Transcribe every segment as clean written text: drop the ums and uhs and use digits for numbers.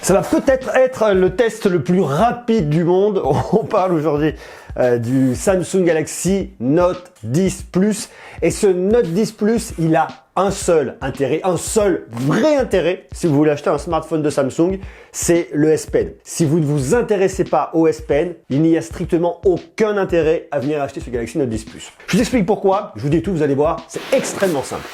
Ça va peut-être être le test le plus rapide du monde. On parle aujourd'hui du Samsung Galaxy Note 10 Plus. Et ce Note 10 Plus, il a un seul intérêt, un seul vrai intérêt. Si vous voulez acheter un smartphone de Samsung, c'est le S Pen. Si vous ne vous intéressez pas au S Pen, il n'y a strictement aucun intérêt à venir acheter ce Galaxy Note 10 Plus. Je vous explique pourquoi. Je vous dis tout, vous allez voir, c'est extrêmement simple.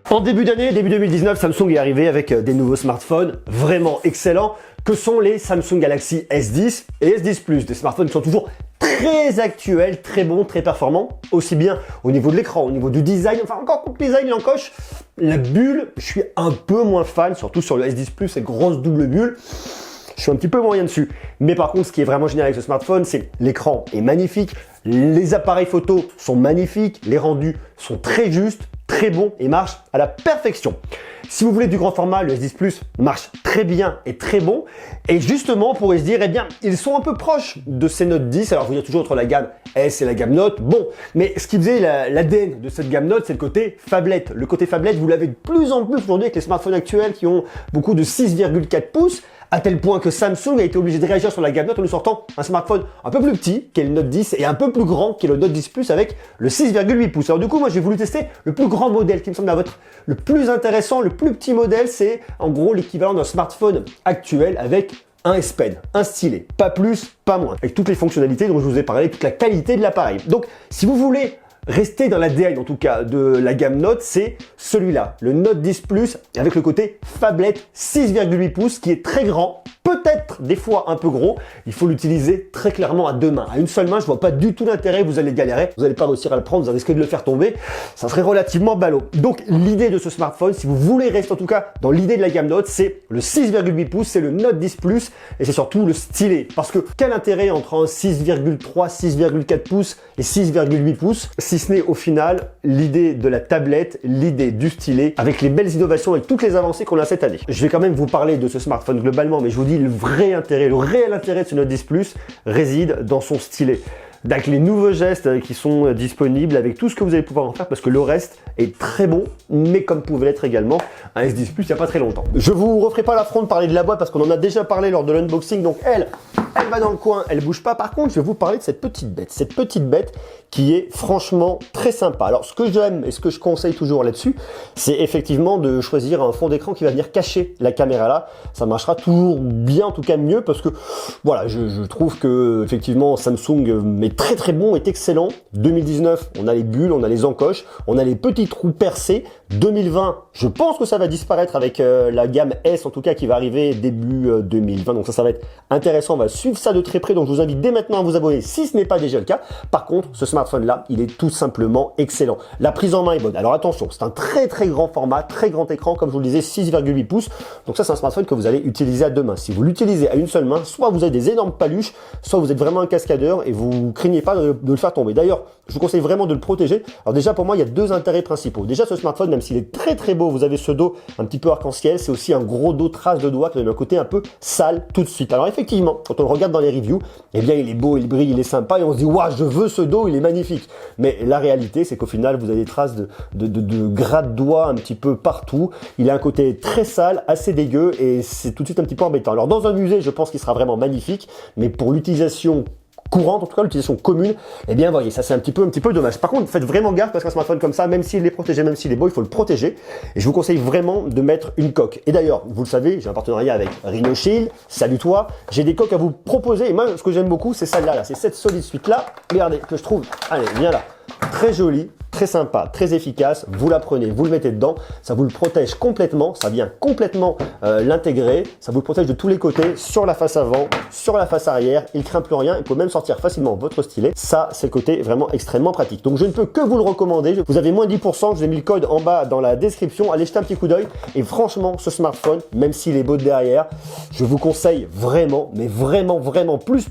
En début d'année, début 2019, Samsung est arrivé avec des nouveaux smartphones vraiment excellents que sont les Samsung Galaxy S10 et S10 Plus. Des smartphones qui sont toujours très actuels, très bons, très performants, aussi bien au niveau de l'écran, au niveau du design, enfin encore le design il encoche. La bulle, je suis un peu moins fan, surtout sur le S10 Plus, cette grosse double bulle. Je suis un petit peu moyen dessus. Mais par contre, ce qui est vraiment génial avec ce smartphone, c'est l'écran est magnifique, les appareils photo sont magnifiques, les rendus sont très justes, très bons et marchent à la perfection. Si vous voulez du grand format, le S10 Plus marche très bien et très bon. Et justement, on pourrait se dire, eh bien, ils sont un peu proches de ces Note 10. Alors, vous êtes toujours entre la gamme S et la gamme Note. Bon, mais ce qui faisait l'ADN de cette gamme Note, c'est le côté phablette. Le côté phablette, vous l'avez de plus en plus aujourd'hui avec les smartphones actuels qui ont beaucoup de 6,4 pouces. À tel point que Samsung a été obligé de réagir sur la gamme Note en nous sortant un smartphone un peu plus petit, qui est le Note 10, et un peu plus grand, qui est le Note 10 Plus avec le 6,8 pouces. Alors du coup, moi j'ai voulu tester le plus grand modèle qui me semble être le plus intéressant. Le plus petit modèle, c'est en gros l'équivalent d'un smartphone actuel avec un S Pen, un stylet, pas plus, pas moins, avec toutes les fonctionnalités dont je vous ai parlé, toute la qualité de l'appareil. Donc si vous voulez rester dans l'ADN en tout cas de la gamme Note, c'est celui-là, le Note 10 Plus avec le côté phablette 6,8 pouces qui est très grand, peut-être des fois un peu gros. Il faut l'utiliser très clairement à deux mains. À une seule main, je vois pas du tout l'intérêt, vous allez galérer, vous n'allez pas réussir à le prendre, vous risquez de le faire tomber, ça serait relativement ballot. Donc l'idée de ce smartphone, si vous voulez rester en tout cas dans l'idée de la gamme Note, c'est le 6,8 pouces, c'est le Note 10 Plus et c'est surtout le stylet. Parce que quel intérêt entre un 6,3, 6,4 pouces et 6,8 pouces si ce n'est au final l'idée de la tablette, l'idée du stylet, avec les belles innovations et toutes les avancées qu'on a cette année. Je vais quand même vous parler de ce smartphone globalement, mais je vous dis le vrai intérêt, le réel intérêt de ce Note 10 Plus réside dans son stylet. Avec les nouveaux gestes qui sont disponibles, avec tout ce que vous allez pouvoir en faire, parce que le reste est très bon, mais comme pouvait l'être également un S10 Plus il n'y a pas très longtemps. Je vous referai pas l'affront de parler de la boîte parce qu'on en a déjà parlé lors de l'unboxing, donc elle va dans le coin, elle bouge pas. Par contre, je vais vous parler de cette petite bête qui est franchement très sympa. Alors, ce que j'aime et ce que je conseille toujours là-dessus, c'est effectivement de choisir un fond d'écran qui va venir cacher la caméra là. Ça marchera toujours bien, en tout cas mieux, parce que voilà, je trouve que effectivement Samsung est très très bon, est excellent. 2019, on a les bulles, on a les encoches, on a les petits trous percés. 2020, je pense que ça va disparaître avec la gamme S, en tout cas qui va arriver début 2020. Donc ça va être intéressant, on va suivre ça de très près. Donc je vous invite dès maintenant à vous abonner si ce n'est pas déjà le cas. Par contre, ce smartphone là, il est tout simplement excellent. La prise en main est bonne. Alors attention, c'est un très très grand format, très grand écran, comme je vous le disais, 6,8 pouces. Donc ça, c'est un smartphone que vous allez utiliser à deux mains. Si vous l'utilisez à une seule main, soit vous avez des énormes paluches, soit vous êtes vraiment un cascadeur et vous craignez pas de le faire tomber. D'ailleurs, je vous conseille vraiment de le protéger. Alors déjà, pour moi, il y a deux intérêts principaux. Déjà, ce smartphone, même s'il est très très beau, vous avez ce dos un petit peu arc-en-ciel, c'est aussi un gros dos trace de doigts qui donne un côté un peu sale tout de suite. Alors effectivement, quand on le regarde dans les reviews, eh bien il est beau, il brille, il est sympa et on se dit waouh, je veux ce dos, il est magnifique. Mais la réalité, c'est qu'au final, vous avez des traces de gras de doigts un petit peu partout. Il a un côté très sale, assez dégueu et c'est tout de suite un petit peu embêtant. Alors dans un musée, je pense qu'il sera vraiment magnifique, mais pour l'utilisation courante, en tout cas l'utilisation commune, eh bien voyez, ça c'est un petit peu dommage. Par contre, faites vraiment gaffe parce qu'un smartphone comme ça, même s'il est protégé, même s'il est beau, il faut le protéger. Et je vous conseille vraiment de mettre une coque. Et d'ailleurs, vous le savez, j'ai un partenariat avec Rhino Shield. Salut toi, j'ai des coques à vous proposer. Et moi, ce que j'aime beaucoup, c'est celle-là, là. C'est cette solide suite là. Regardez, que je trouve, allez, viens là, très jolie. Très sympa, très efficace, vous la prenez, vous le mettez dedans, ça vous le protège complètement, ça vient complètement l'intégrer, ça vous le protège de tous les côtés, sur la face avant, sur la face arrière, il craint plus rien, il peut même sortir facilement votre stylet, ça c'est le côté vraiment extrêmement pratique. Donc je ne peux que vous le recommander, vous avez moins de 10%, je vous ai mis le code en bas dans la description, allez jeter un petit coup d'œil et franchement ce smartphone, même s'il est beau de derrière, je vous conseille vraiment, mais vraiment plus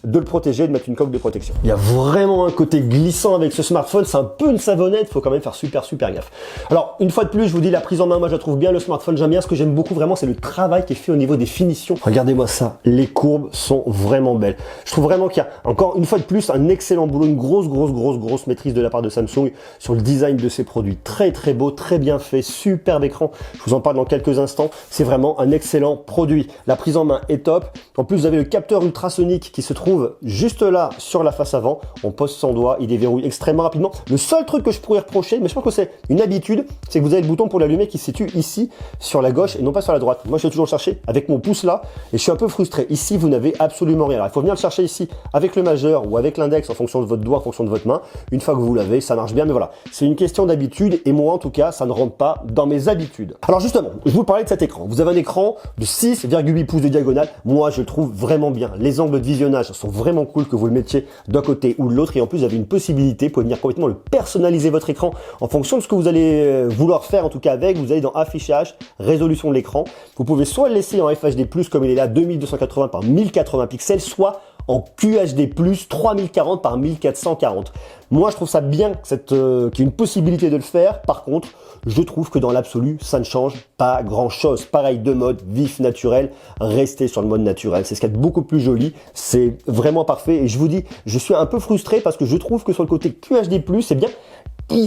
de le protéger, de mettre une coque de protection. Il y a vraiment un côté glissant avec ce smartphone, c'est un peu une savonnette, faut quand même faire super gaffe. Alors, une fois de plus, je vous dis, la prise en main, moi je la trouve bien, le smartphone, j'aime bien. Ce que j'aime beaucoup vraiment, c'est le travail qui est fait au niveau des finitions. Regardez-moi ça, les courbes sont vraiment belles. Je trouve vraiment qu'il y a, encore une fois de plus, un excellent boulot, une grosse maîtrise de la part de Samsung sur le design de ses produits. Très beau, très bien fait, superbe écran. Je vous en parle dans quelques instants. C'est vraiment un excellent produit. La prise en main est top. En plus, vous avez le capteur ultrasonique qui se trouve juste là sur la face avant. On pose son doigt, il déverrouille extrêmement rapidement. Le seul truc que je pourrais reprocher, mais je pense que c'est une habitude, c'est que vous avez le bouton pour l'allumer qui se situe ici sur la gauche et non pas sur la droite. Moi, je vais toujours le chercher avec mon pouce là et je suis un peu frustré. Ici, vous n'avez absolument rien. Alors, il faut venir le chercher ici avec le majeur ou avec l'index en fonction de votre doigt, en fonction de votre main. Une fois que vous l'avez, ça marche bien. Mais voilà, c'est une question d'habitude et moi, en tout cas, ça ne rentre pas dans mes habitudes. Alors justement, je vous parlais de cet écran. Vous avez un écran de 6,8 pouces de diagonale. Moi, je le trouve vraiment bien. Les angles de visionnage sont vraiment cool que vous le mettiez d'un côté ou de l'autre. Et en plus, vous avez une possibilité, vous pouvez venir complètement le personnaliser votre écran en fonction de ce que vous allez vouloir faire, en tout cas avec. Vous allez dans affichage, résolution de l'écran. Vous pouvez soit le laisser en FHD+, comme il est là, 2280 par 1080 pixels, soit en QHD+, 3040 par 1440. Moi, je trouve ça bien qu'il y ait une possibilité de le faire. Par contre, je trouve que dans l'absolu, ça ne change pas grand-chose. Pareil, deux modes, vif, naturel. Restez sur le mode naturel. C'est ce qui est beaucoup plus joli. C'est vraiment parfait. Et je vous dis, je suis un peu frustré parce que je trouve que sur le côté QHD+, c'est bien.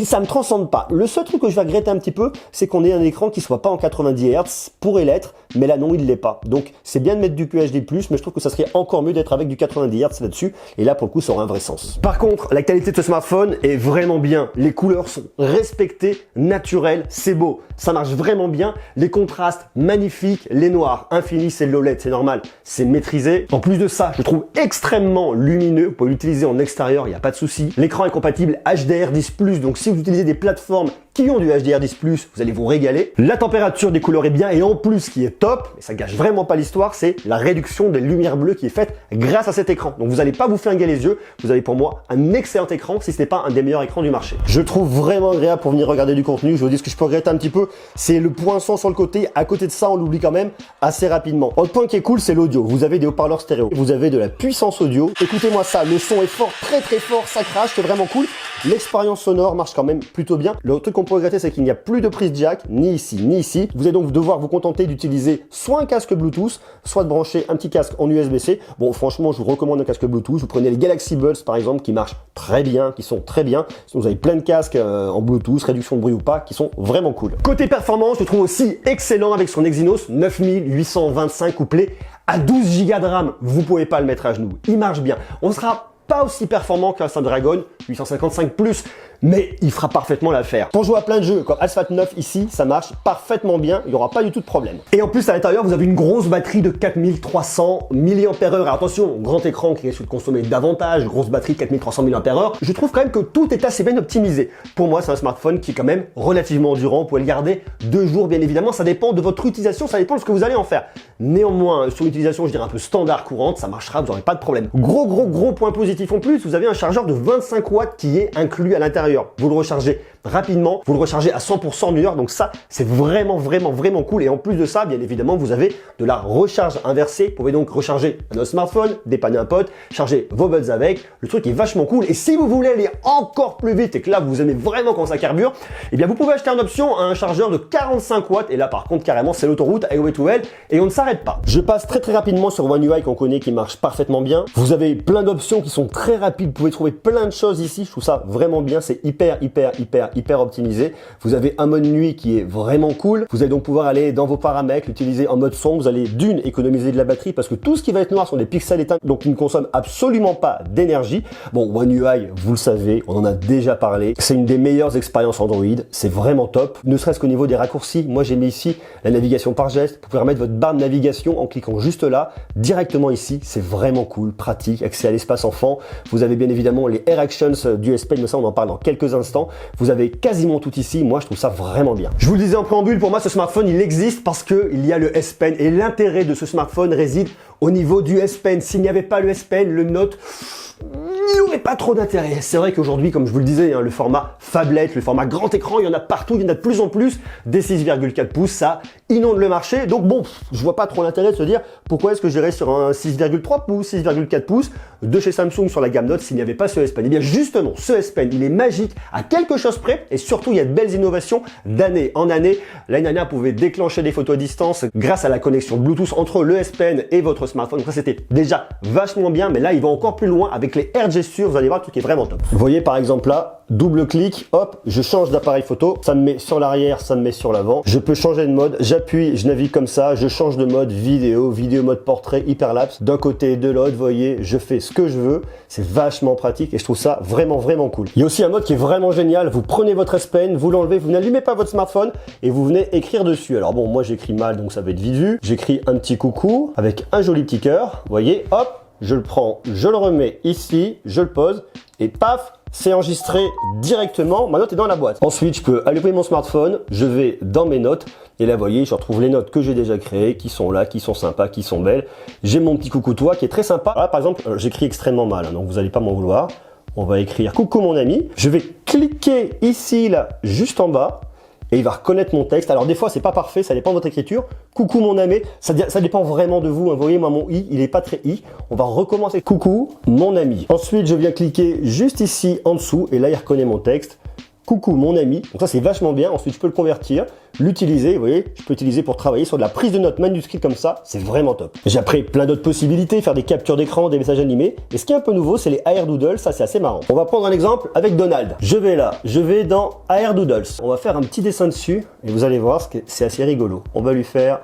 Ça me transcende pas. Le seul truc que je vais regretter un petit peu, c'est qu'on ait un écran qui soit pas en 90 Hz, pourrait l'être, mais là non, il l'est pas. Donc c'est bien de mettre du QHD+, mais je trouve que ça serait encore mieux d'être avec du 90 Hz là-dessus, et là pour le coup ça aura un vrai sens. Par contre, la qualité de ce smartphone est vraiment bien. Les couleurs sont respectées, naturelles, c'est beau, ça marche vraiment bien. Les contrastes magnifiques, les noirs, infinis, c'est l'OLED, c'est normal, c'est maîtrisé. En plus de ça, je le trouve extrêmement lumineux, vous pouvez l'utiliser en extérieur, il n'y a pas de souci. L'écran est compatible HDR10+, donc si vous utilisez des plateformes qui ont du HDR10+, vous allez vous régaler. La température des couleurs est bien et en plus, ce qui est top, mais ça gâche vraiment pas l'histoire, c'est la réduction des lumières bleues qui est faite grâce à cet écran. Donc vous n'allez pas vous flinguer les yeux, vous avez pour moi un excellent écran, si ce n'est pas un des meilleurs écrans du marché. Je le trouve vraiment agréable pour venir regarder du contenu. Je vous dis ce que je peux regretter un petit peu, c'est le poinçon sur le côté. À côté de ça, on l'oublie quand même assez rapidement. Autre point qui est cool, c'est l'audio. Vous avez des haut-parleurs stéréo, vous avez de la puissance audio. Écoutez-moi ça, le son est fort, très fort, ça crache, c'est vraiment cool. L'expérience sonore marche quand même plutôt bien. Le truc qu'on peut regretter, c'est qu'il n'y a plus de prise jack, ni ici, ni ici. Vous allez donc devoir vous contenter d'utiliser soit un casque Bluetooth, soit de brancher un petit casque en USB-C. Bon, franchement, je vous recommande un casque Bluetooth. Vous prenez les Galaxy Buds, par exemple, qui marchent très bien, qui sont très bien. Sinon, vous avez plein de casques en Bluetooth, réduction de bruit ou pas, qui sont vraiment cool. Côté performance, je le trouve aussi excellent avec son Exynos 9825 couplé à 12 Go de RAM. Vous pouvez pas le mettre à genoux. Il marche bien. On sera pas aussi performant qu'un Snapdragon 855+, mais il fera parfaitement l'affaire. Pour jouer à plein de jeux comme Asphalt 9 ici, ça marche parfaitement bien, il n'y aura pas du tout de problème. Et en plus à l'intérieur, vous avez une grosse batterie de 4300 mAh. Alors attention, grand écran qui risque de consommer davantage, grosse batterie de 4300 mAh. Je trouve quand même que tout est assez bien optimisé. Pour moi, c'est un smartphone qui est quand même relativement endurant. Vous pouvez le garder 2 jours, bien évidemment. Ça dépend de votre utilisation, ça dépend de ce que vous allez en faire. Néanmoins, sur une utilisation, je dirais un peu standard courante, ça marchera, vous n'aurez pas de problème. Gros point positif en plus, vous avez un chargeur de 25 watts qui est inclus à l'intérieur. Vous le rechargez rapidement, vous le rechargez à 100% en 1 heure, donc ça c'est vraiment cool. Et en plus de ça, bien évidemment, vous avez de la recharge inversée. Vous pouvez donc recharger un smartphone, dépanner un pote, charger vos buds avec. Le truc est vachement cool. Et si vous voulez aller encore plus vite et que là vous aimez vraiment quand ça carbure, eh bien vous pouvez acheter en option un chargeur de 45 watts. Et là par contre carrément c'est l'autoroute Highway to Hell et on ne s'arrête pas. Je passe très rapidement sur One UI qu'on connaît, qui marche parfaitement bien. Vous avez plein d'options qui sont très rapides. Vous pouvez trouver plein de choses ici. Je trouve ça vraiment bien. C'est hyper optimisé. Vous avez un mode nuit qui est vraiment cool. Vous allez donc pouvoir aller dans vos paramètres, l'utiliser en mode son. Vous allez d'une économiser de la batterie parce que tout ce qui va être noir sont des pixels éteints, donc ils ne consomment absolument pas d'énergie. Bon, One UI, vous le savez, on en a déjà parlé. C'est une des meilleures expériences Android. C'est vraiment top. Ne serait-ce qu'au niveau des raccourcis. Moi, j'ai mis ici la navigation par geste. Vous pouvez remettre votre barre de navigation en cliquant juste là, directement ici. C'est vraiment cool, pratique, accès à l'espace enfant. Vous avez bien évidemment les Air Actions du S Pen, mais ça, on en parle dans quelques instants. Vous avez quasiment tout ici. Moi, je trouve ça vraiment bien. Je vous le disais en préambule, pour moi, ce smartphone, il existe parce qu'il y a le S Pen et l'intérêt de ce smartphone réside au niveau du S Pen. S'il n'y avait pas le S Pen, le Note, il n'y aurait pas trop d'intérêt. C'est vrai qu'aujourd'hui, comme je vous le disais, le format phablette, le format grand écran, il y en a partout, il y en a de plus en plus. Des 6,4 pouces, ça inonde le marché. Donc bon, je vois pas trop l'intérêt de se dire pourquoi est-ce que j'irais sur un 6,3 pouces, 6,4 pouces de chez Samsung sur la gamme Note s'il n'y avait pas ce S Pen. Et bien justement, ce S Pen, il est magique à quelque chose près et surtout il y a de belles innovations d'année en année. L'année dernière, vous pouvez déclencher des photos à distance grâce à la connexion Bluetooth entre le S Pen et votre smartphone. Donc ça c'était déjà vachement bien, mais là il va encore plus loin avec les Air Gestures. Vous allez voir, le truc est vraiment top. Vous voyez par exemple là, double clic, hop, je change d'appareil photo, ça me met sur l'arrière, ça me met sur l'avant. Je peux changer de mode, j'appuie, je navigue comme ça, je change de mode vidéo mode portrait, hyperlapse, d'un côté et de l'autre, vous voyez, je fais ce que je veux. C'est vachement pratique et je trouve ça vraiment cool. Il y a aussi un mode qui est vraiment génial. Vous prenez votre S Pen, vous l'enlevez, vous n'allumez pas votre smartphone et vous venez écrire dessus. Alors bon, moi j'écris mal donc ça va être vite vu. J'écris un petit coucou avec un joli petit cœur. Vous voyez, hop, je le prends, je le remets ici, je le pose et paf, c'est enregistré directement, ma note est dans la boîte. Ensuite, je peux allumer mon smartphone, je vais dans mes notes, et là, vous voyez, je retrouve les notes que j'ai déjà créées, qui sont là, qui sont sympas, qui sont belles. J'ai mon petit coucou toi qui est très sympa. Là, par exemple, j'écris extrêmement mal, hein, donc vous n'allez pas m'en vouloir. On va écrire coucou mon ami. Je vais cliquer ici, là, juste en bas. Et il va reconnaître mon texte. Alors des fois, c'est pas parfait, ça dépend de votre écriture. Coucou mon ami, ça dépend vraiment de vous. Vous voyez, moi, mon i, il est pas très i. On va recommencer. Coucou mon ami. Ensuite, je viens cliquer juste ici en dessous. Et là, il reconnaît mon texte. Coucou mon ami. Donc ça, c'est vachement bien. Ensuite, je peux le convertir, l'utiliser. Vous voyez, je peux l'utiliser pour travailler sur de la prise de notes manuscrite comme ça. C'est vraiment top. J'ai après plein d'autres possibilités, faire des captures d'écran, des messages animés. Et ce qui est un peu nouveau, c'est les AR Doodles. Ça, c'est assez marrant. On va prendre un exemple avec Donald. Je vais là, je vais dans AR Doodles. On va faire un petit dessin dessus et vous allez voir, c'est assez rigolo. On va lui faire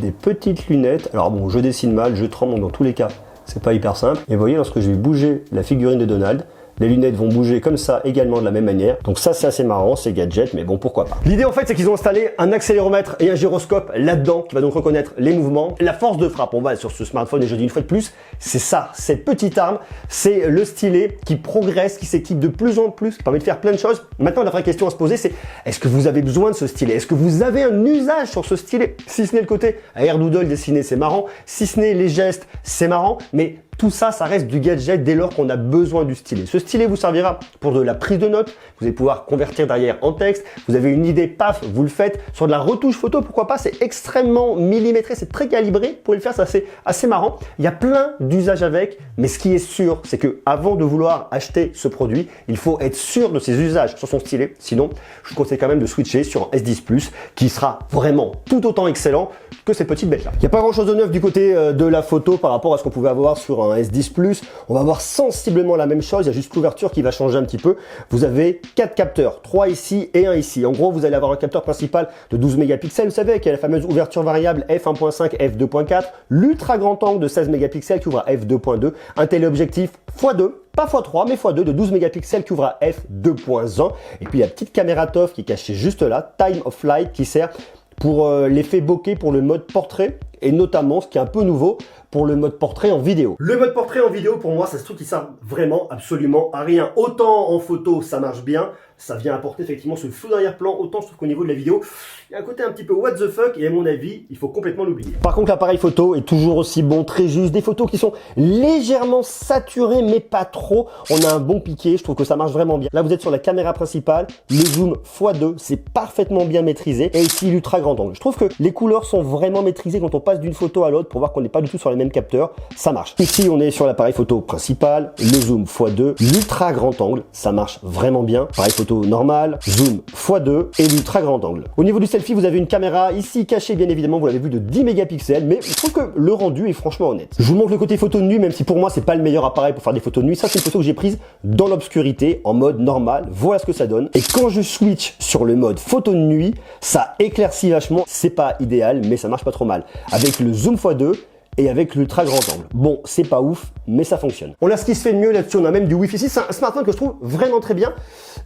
des petites lunettes. Alors bon, je dessine mal, je tremble dans tous les cas. C'est pas hyper simple. Et vous voyez, lorsque je vais bouger la figurine de Donald, les lunettes vont bouger comme ça également de la même manière. Donc ça, c'est assez marrant, c'est gadget, mais bon, pourquoi pas. L'idée en fait, c'est qu'ils ont installé un accéléromètre et un gyroscope là-dedans qui va donc reconnaître les mouvements. La force de frappe, on va sur ce smartphone et je dis une fois de plus, c'est ça, cette petite arme, c'est le stylet qui progresse, qui s'équipe de plus en plus, qui permet de faire plein de choses. Maintenant, la vraie question à se poser, c'est est-ce que vous avez besoin de ce stylet? Est-ce que vous avez un usage sur ce stylet? Si ce n'est le côté Air Doodle dessiné, c'est marrant. Si ce n'est les gestes, c'est marrant, mais tout ça, ça reste du gadget dès lors qu'on a besoin du stylet. Ce stylet vous servira pour de la prise de notes. Vous allez pouvoir convertir derrière en texte. Vous avez une idée, paf, vous le faites. Sur de la retouche photo, pourquoi pas? C'est extrêmement millimétré, c'est très calibré. Vous pouvez le faire, c'est assez marrant. Il y a plein d'usages avec, mais ce qui est sûr, c'est que avant de vouloir acheter ce produit, il faut être sûr de ses usages sur son stylet. Sinon, je vous conseille quand même de switcher sur un S10 Plus qui sera vraiment tout autant excellent que cette petite bête là. Il n'y a pas grand chose de neuf du côté de la photo par rapport à ce qu'on pouvait avoir sur un S10 Plus. On va avoir sensiblement la même chose, il y a juste l'ouverture qui va changer un petit peu. Vous avez 4 capteurs, 3 ici et 1 ici. En gros, vous allez avoir un capteur principal de 12 mégapixels, vous savez, qui a la fameuse ouverture variable f1.5, f2.4, l'ultra grand angle de 16 mégapixels qui ouvre à f2.2, un téléobjectif x2, pas x3 mais x2 de 12 mégapixels qui ouvre à f2.1 et puis la petite caméra TOF qui est cachée juste là, time of flight, qui sert pour l'effet bokeh, pour le mode portrait et notamment, ce qui est un peu nouveau, pour le mode portrait en vidéo. Le mode portrait en vidéo, pour moi, c'est ce truc qui sert vraiment absolument à rien. Autant en photo, ça marche bien, ça vient apporter effectivement ce flou d'arrière-plan, autant je trouve qu'au niveau de la vidéo, il y a un côté un petit peu what the fuck, et à mon avis, il faut complètement l'oublier. Par contre, l'appareil photo est toujours aussi bon, très juste, des photos qui sont légèrement saturées, mais pas trop. On a un bon piqué, je trouve que ça marche vraiment bien. Là, vous êtes sur la caméra principale, le zoom x2, c'est parfaitement bien maîtrisé, et ici, l'ultra grand angle. Je trouve que les couleurs sont vraiment maîtrisées quand on passe d'une photo à l'autre pour voir qu'on n'est pas du tout sur les mêmes capteurs, ça marche. Ici, on est sur l'appareil photo principal, le zoom x2, l'ultra grand angle, ça marche vraiment bien. Appareil photo normal, zoom x2 et l'ultra grand angle. Au niveau du selfie, vous avez une caméra ici cachée, bien évidemment, vous l'avez vu, de 10 mégapixels, mais je trouve que le rendu est franchement honnête. Je vous montre le côté photo de nuit, même si pour moi, c'est pas le meilleur appareil pour faire des photos de nuit. Ça, c'est une photo que j'ai prise dans l'obscurité, en mode normal. Voilà ce que ça donne. Et quand je switch sur le mode photo de nuit, ça éclaircit vachement. C'est pas idéal, mais ça marche pas trop mal. Avec le zoom x2, et avec l'ultra grand angle. Bon, c'est pas ouf, mais ça fonctionne. On a ce qui se fait de mieux là-dessus, on a même du Wi-Fi 6. C'est un smartphone que je trouve vraiment très bien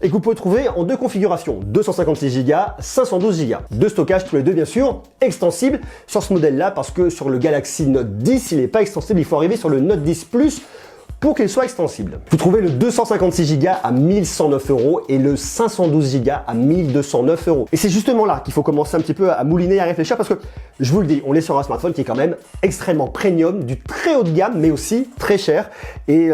et que vous pouvez trouver en deux configurations, 256 Go, 512 Go. De stockage tous les deux bien sûr, extensible sur ce modèle-là parce que sur le Galaxy Note 10, il n'est pas extensible, il faut arriver sur le Note 10 Plus pour qu'il soit extensible. Vous trouvez le 256 Go à 1109 € et le 512 Go à 1209 €. Et c'est justement là qu'il faut commencer un petit peu à mouliner, à réfléchir, parce que je vous le dis, on est sur un smartphone qui est quand même extrêmement premium, du très haut de gamme, mais aussi très cher. Et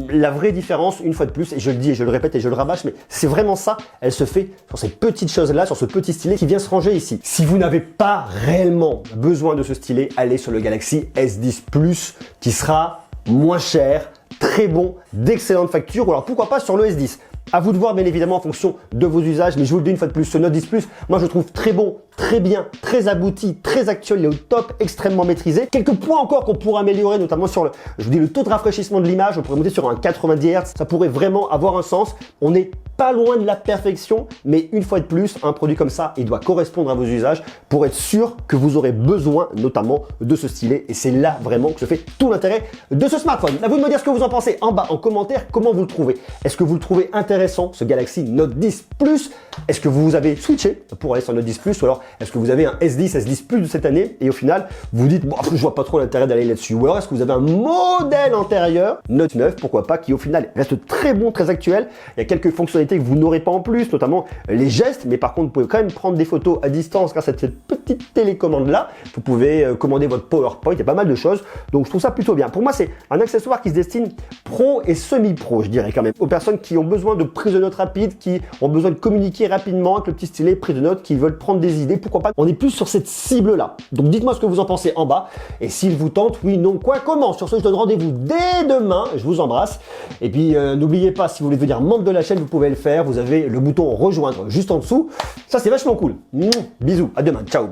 la vraie différence, une fois de plus, et je le dis et je le répète et je le rabâche, mais c'est vraiment ça, elle se fait sur ces petites choses-là, sur ce petit stylet qui vient se ranger ici. Si vous n'avez pas réellement besoin de ce stylet, allez sur le Galaxy S10 Plus qui sera moins cher, très bon, d'excellente facture, ou alors pourquoi pas sur le S10. À vous de voir bien évidemment en fonction de vos usages, mais je vous le dis une fois de plus, ce Note 10 Plus, moi je le trouve très bon, très bien, très abouti, très actuel, il est au top, extrêmement maîtrisé. Quelques points encore qu'on pourrait améliorer, notamment sur le, je vous dis, le taux de rafraîchissement de l'image, on pourrait monter sur un 90 Hz, ça pourrait vraiment avoir un sens. On n'est pas loin de la perfection, mais une fois de plus, un produit comme ça, il doit correspondre à vos usages pour être sûr que vous aurez besoin notamment de ce stylet, et c'est là vraiment que se fait tout l'intérêt de ce smartphone. À vous de me dire ce que vous en pensez en bas, en commentaire, comment vous le trouvez. Est-ce que vous le trouvez intéressant, ce Galaxy Note 10 Plus? Est-ce que vous avez switché pour aller sur Note 10 Plus, ou alors est-ce que vous avez un S10, S10 Plus de cette année, et au final, vous dites, bon, je vois pas trop l'intérêt d'aller là-dessus, ou alors est-ce que vous avez un modèle antérieur, Note 9, pourquoi pas, qui au final reste très bon, très actuel. Il y a quelques fonctionnalités que vous n'aurez pas en plus, notamment les gestes, mais par contre, vous pouvez quand même prendre des photos à distance grâce à cette petite télécommande-là. Vous pouvez commander votre PowerPoint, il y a pas mal de choses, donc je trouve ça plutôt bien. Pour moi, c'est un accessoire qui se destine pro et semi-pro, je dirais quand même, aux personnes qui ont besoin de prise de notes rapide, qui ont besoin de communiquer rapidement avec le petit stylet prise de notes, qui veulent prendre des idées, pourquoi pas. On est plus sur cette cible-là. Donc dites-moi ce que vous en pensez en bas, et s'il vous tente, oui, non, quoi, comment. Sur ce, je donne rendez-vous dès demain, je vous embrasse, et puis n'oubliez pas, si vous voulez devenir membre de la chaîne, vous pouvez le faire, vous avez le bouton rejoindre juste en dessous, ça c'est vachement cool. Bisous, à demain, ciao.